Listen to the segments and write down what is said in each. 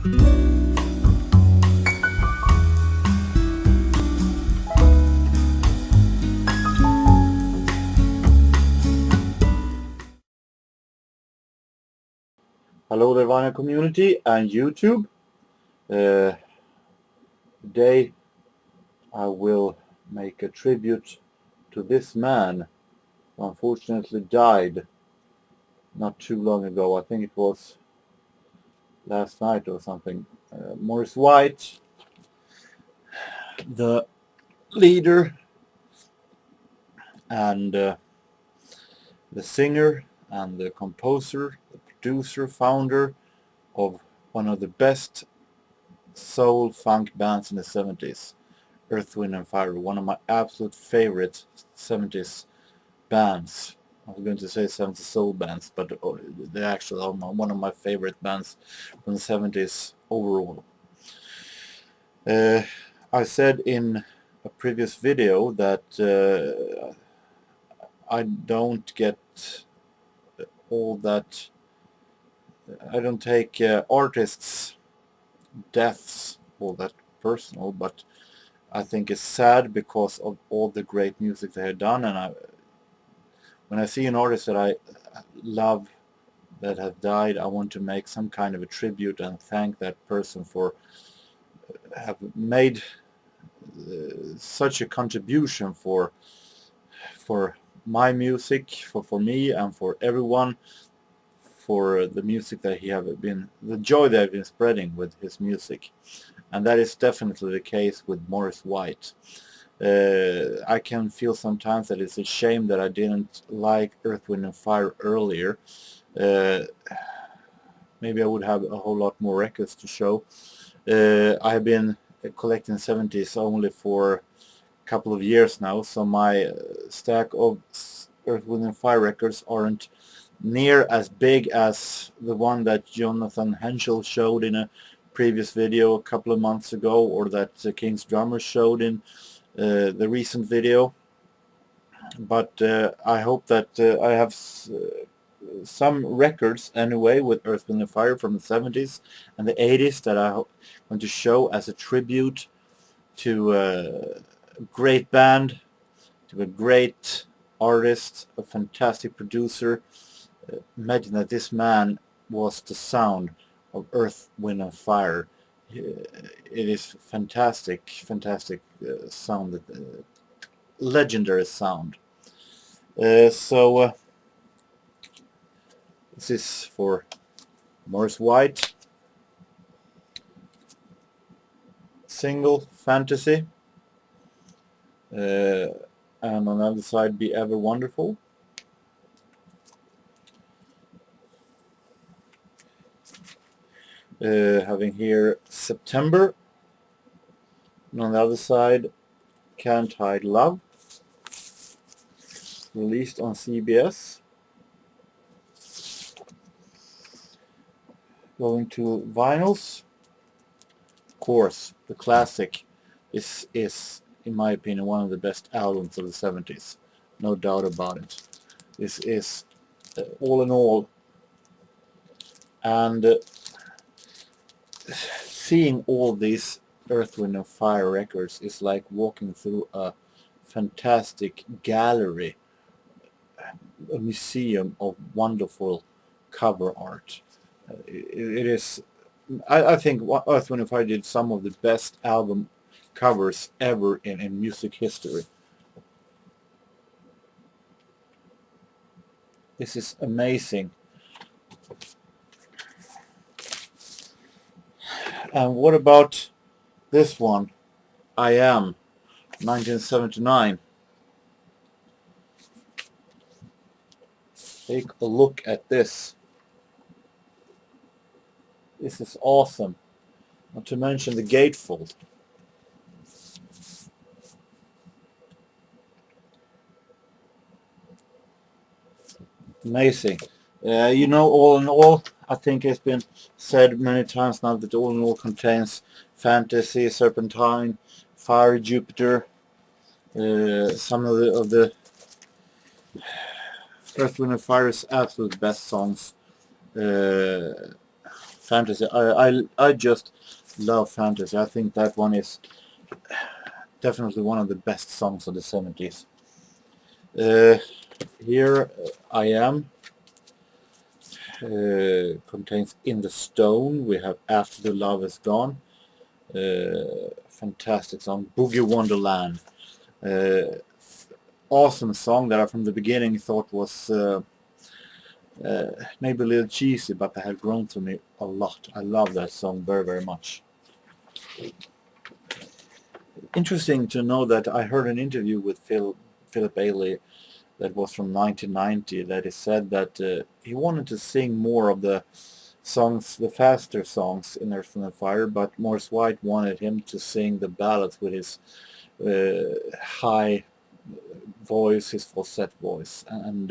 Hello the vinyl community and YouTube. Today I will make a tribute to this man who unfortunately died not too long ago. I think it was last night or something. Maurice White, the leader and the singer and the composer, the producer, founder of one of the best soul funk bands in the 70s, Earth, Wind and Fire, one of my absolute favorite 70s bands. I was going to say 70s soul bands, but they actually are one of my favorite bands from the 70s overall. I said in a previous video that I don't get all that, I don't take artists' deaths all that personal, but I think it's sad because of all the great music they have done, and when I see an artist that I love that have died, I want to make some kind of a tribute and thank that person for have made such a contribution for my music, for me and for everyone, for the music that he have been, the joy that I've been spreading with his music. And that is definitely the case with Maurice White. I can feel sometimes that it's a shame that I didn't like Earth, Wind and Fire earlier. Maybe I would have a whole lot more records to show. I have been collecting 70s only for a couple of years now, so my stack of Earth, Wind and Fire records aren't near as big as the one that Jonathan Henschel showed in a previous video a couple of months ago, or that King's Drummer showed in the recent video. But I hope that I have some records anyway with Earth, Wind and Fire from the 70s and the 80s that I want to show as a tribute to a great band, to a great artist, a fantastic producer. Imagine that this man was the sound of Earth, Wind and Fire. It is fantastic sound, legendary sound. So this is for Maurice White. Single, Fantasy. And on the other side, Be Ever Wonderful. Having here September, and on the other side Can't Hide Love, released on CBS. Going to vinyls, of course, the classic. This is, in my opinion, one of the best albums of the 70s, no doubt about it. This is all in all, and seeing all these Earth, Wind and Fire records is like walking through a fantastic gallery, a museum of wonderful cover art. It is, I think Earth, Wind and Fire did some of the best album covers ever in music history. This is amazing. And what about this one? I Am, 1979. Take a look at this. This is awesome. Not to mention the gatefold. Amazing. You know, all in all, I think it's been said many times now that all in all contains Fantasy, Serpentine, Fire, Jupiter, some of the Earth, Wind and Fire's absolute best songs. fantasy. I just love fantasy. I think that one is definitely one of the best songs of the 70s. Here I Am contains In the Stone. We have After the Love Is Gone. Fantastic song. Boogie Wonderland. Awesome song that I from the beginning thought was maybe a little cheesy, but that had grown to me a lot. I love that song very, very much. Interesting to know that I heard an interview with Philip Bailey that was from 1990 that he said that he wanted to sing more of the songs, the faster songs in Earth, Wind & Fire, but Maurice White wanted him to sing the ballads with his high voice, his falsetto voice, and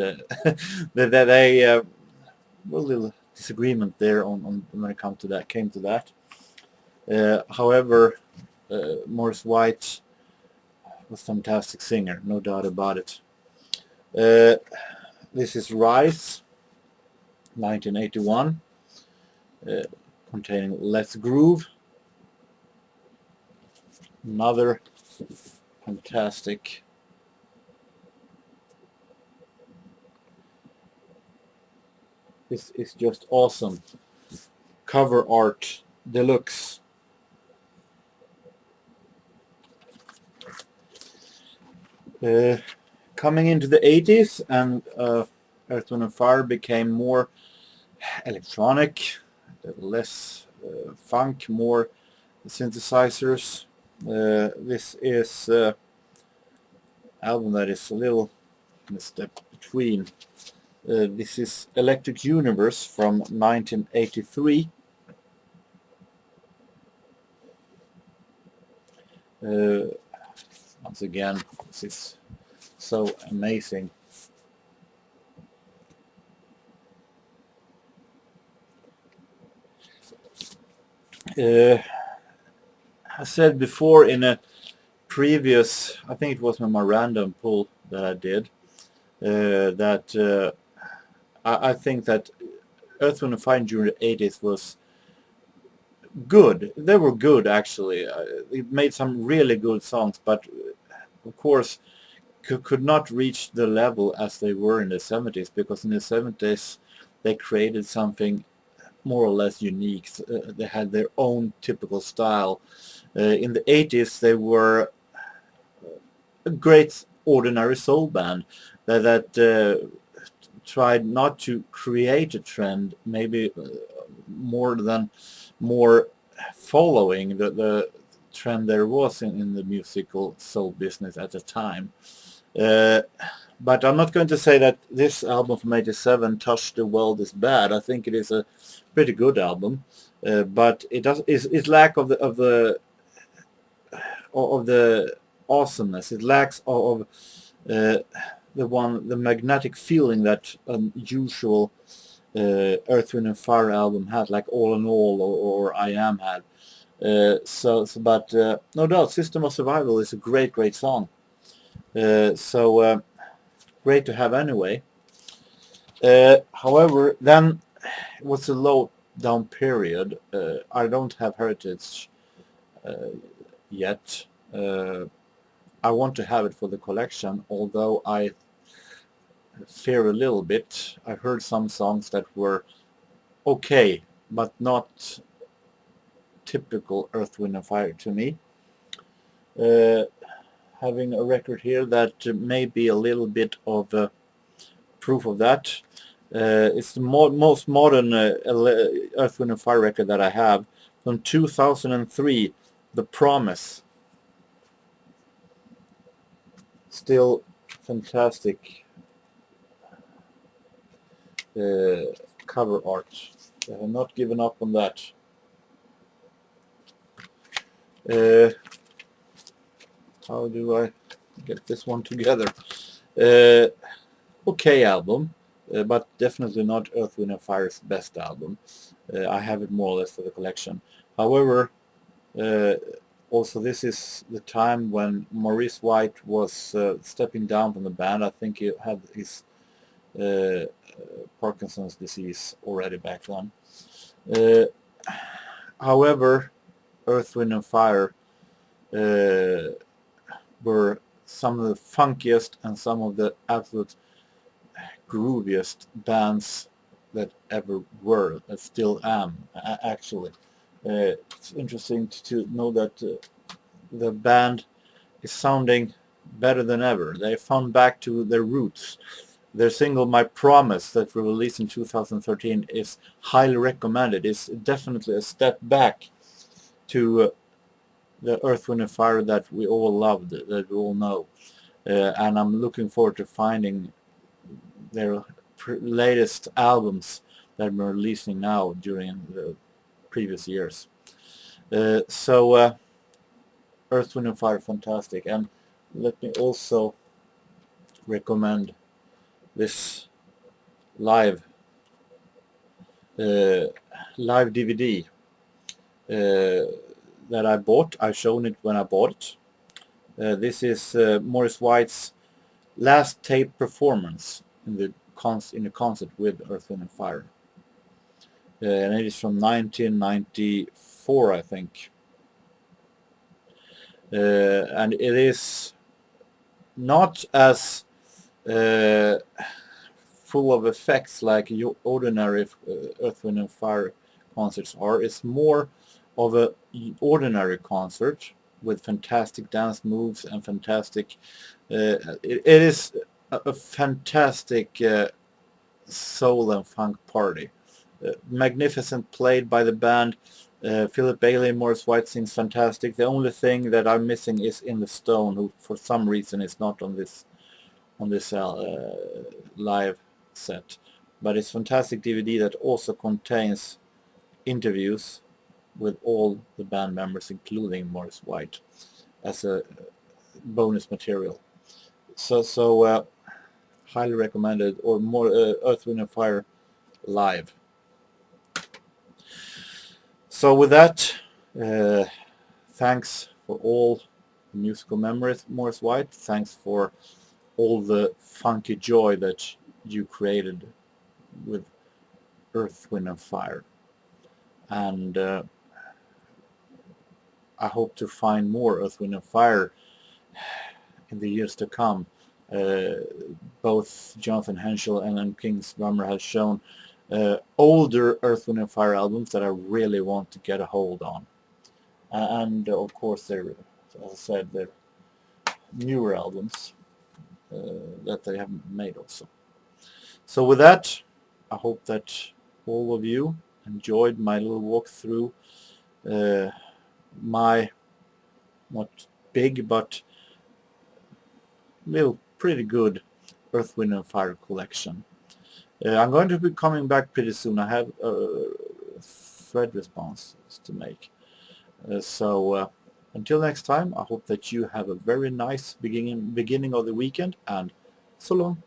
they a little disagreement there on when it came to that. However, Maurice White was a fantastic singer, no doubt about it. This is Rise, 1981, containing Let's Groove. Another fantastic This is just awesome. Cover art deluxe. Coming into the 80s, and Earth, Wind & Fire became more electronic, less funk, more synthesizers. This is album that is a little in a step between. This is Electric Universe from 1983. Once again, this is so amazing. I said before in a previous, I think it was my random pull that I did, that I think that Earth, Wind & Fire during the 80s was good. They were good, actually. It made some really good songs, but of course could not reach the level as they were in the 70s, because in the 70s they created something more or less unique. They had their own typical style. In the 80s they were a great ordinary soul band that tried not to create a trend, maybe more following the trend there was in the musical soul business at the time. But I'm not going to say that this album from '87, Touch the World, is bad. I think it is a pretty good album, but its lack of the awesomeness. It lacks of the magnetic feeling that an usual Earth, Wind & Fire album had, like All in All or I Am had. But no doubt, System of Survival is a great song. Great to have anyway. However, then it was a low down period. I don't have Heritage yet. I want to have it for the collection, although I fear a little bit. I heard some songs that were okay, but not typical Earth, Wind & Fire to me. Having a record here that may be a little bit of proof of that. It's the most modern Earth, Wind & Fire record that I have, from 2003, The Promise. Still fantastic cover art. I have not given up on that. How do I get this one together? Okay album, but definitely not Earth, Wind & Fire's best album. I have it more or less for the collection. However, also this is the time when Maurice White was stepping down from the band. I think he had his Parkinson's disease already back then. However, Earth, Wind and Fire were some of the funkiest and some of the absolute grooviest bands that ever were, that still am, actually. It's interesting to know that the band is sounding better than ever. They found back to their roots. Their single My Promise that we released in 2013 is highly recommended. It's definitely a step back to the Earth, Wind and Fire that we all loved, that we all know. And I'm looking forward to finding their latest albums that we're releasing now during the previous years. So Earth, Wind and Fire, fantastic. And let me also recommend this live DVD that I bought. I've shown it when I bought it. This is Maurice White's last tape performance in the concert with Earth, Wind and Fire. And it is from 1994, I think. And it is not as full of effects like your ordinary Earth, Wind and Fire concerts are. It's more of an ordinary concert with fantastic dance moves and fantastic... it is a fantastic soul and funk party. Magnificent played by the band. Philip Bailey and Maurice White sings fantastic. The only thing that I'm missing is In the Stone, who for some reason is not on this live set. But it's fantastic DVD that also contains interviews with all the band members, including Maurice White, as a bonus material. So highly recommended, or more Earth, Wind and Fire live. So with that, thanks for all the musical memories, Maurice White. Thanks for all the funky joy that you created with Earth, Wind and Fire. And I hope to find more Earth, Wind and Fire in the years to come. Both Jonathan Henschel and King's drummer has shown older Earth, Wind and Fire albums that I really want to get a hold on. And of course, as I said, they're newer albums that they haven't made also. So with that, I hope that all of you enjoyed my little walk through my not big but little pretty good Earth, Wind and Fire collection. I'm going to be coming back pretty soon. I have thread responses to make. So until next time, I hope that you have a very nice beginning of the weekend, and so long.